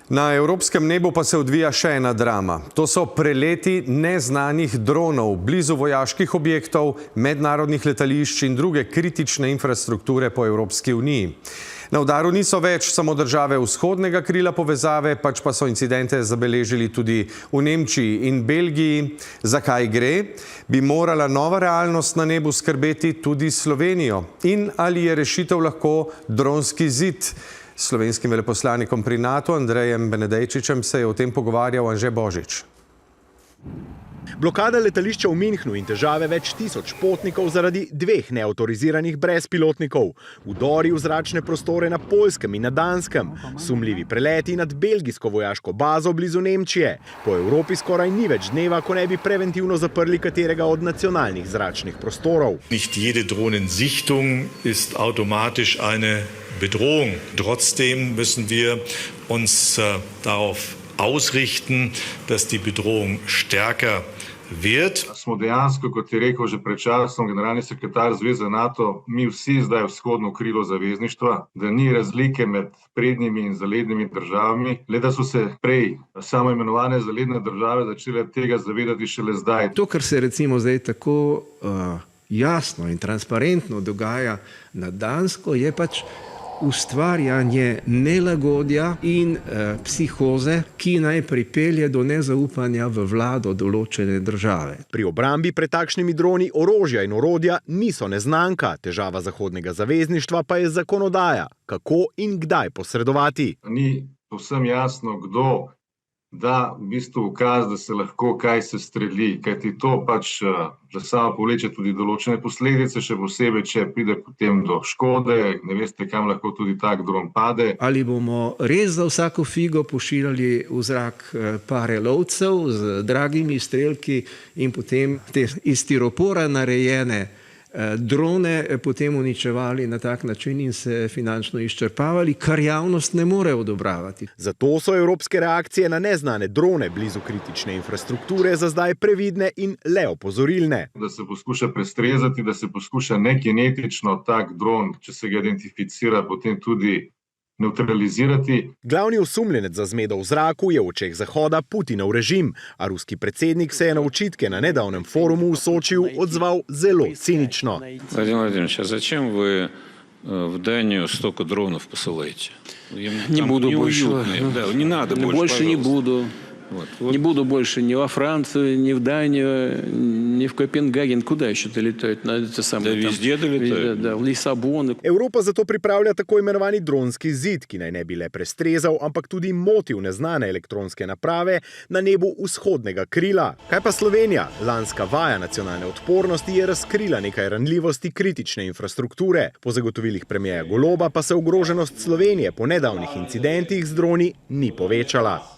Na evropskem nebu pa se odvija še ena drama. To so preleti neznanih dronov blizu vojaških objektov, mednarodnih letališč in druge kritične infrastrukture po Evropski uniji. Na udaru niso več samo države vzhodnega krila povezave, pač pa so incidente zabeležili tudi v Nemčiji in Belgiji. Zakaj gre? Bi morala nova realnost na nebu skrbeti tudi Slovenijo? In ali je rešitev lahko dronski zid? S slovenskim veleposlanikom pri NATO Andrejem Benedejčičem se je o tem pogovarjal Anže Božič. Blokada letališča v Münchnu in težave več tisoč potnikov zaradi dveh neavtoriziranih brezpilotnikov, vdori v zračne prostore na Poljskem in na Danskem, sumljivi preleti nad belgijsko vojaško bazo blizu Nemčije. Po Evropi skoraj ni več dneva, ko ne bi preventivno zaprli katerega od nacionalnih zračnih prostorov. Nicht jede Drohnensichtung ist automatisch eine Bedrohung. Trotzdem müssen wir uns darauf ausrichten, dass die Bedrohung stärker wird. Smo dejansko, kot je rekel že pred časom generalni sekretar Zveze NATO, mi vsi zdaj vzhodno krilo zavezništva, da ni razlike med prednjimi in zalednimi državami, le da so se prej samo imenovane zaledne države začele tega zavedati šele zdaj. To, kar se recimo zdaj tako jasno in transparentno dogaja na Dansko, je pač ustvarjanje nelagodja in psihoze, ki naj pripelje do nezaupanja v vlado določene države. Pri obrambi pred takšnimi droni orožja in orodja niso neznanka, težava zahodnega zavezništva pa je zakonodaja, kako in kdaj posredovati. Ni povsem jasno, kdo da v bistvu ukaz, da se lahko kaj se streli, kajti to pač že samo povleče tudi določene posledice, še posebej, če pride potem do škode, ne veste, kam lahko tudi tak dron pade. Ali bomo res za vsako figo pošiljali v zrak pare lovcev z dragimi strelki in potem te iz stiropora narejene drone potem uničevali na tak način in se finančno izčrpavali, kar javnost ne more odobravati. Zato so evropske reakcije na neznane drone blizu kritične infrastrukture za zdaj previdne in le opozorilne. Da se poskuša prestrezati, da se poskuša nekinetično tak dron, če se ga identificira, potem tudi neutralizirati. Glavni osumljenec za zmedo v zraku je v očeh Zahoda Putinov režim, a ruski predsednik se je na očitke na nedavnem forumu v Sočiju odzval zelo cinično. Владимир Владимирович, а зачем вы в Данию столько дронов посылаете? Не буду больше. Да, не надо больше, больше не буду. Вот. Не буду больше ни во Францию, ни в Данию, ни в Копенгаген. Куда еще долетают? Да везде долетают. Да, в Лиссабон. Evropa zato pripravlja tako imenovani dronski zid, ki naj ne bi le prestrezal, ampak tudi motil neznane elektronske naprave na nebu vzhodnega krila. Kaj pa Slovenija? Lanska vaja nacionalne odpornosti je razkrila nekaj ranljivosti kritične infrastrukture. Po zagotovilih premierja Goloba pa se ogroženost Slovenije po nedavnih incidentih z droni ni povečala.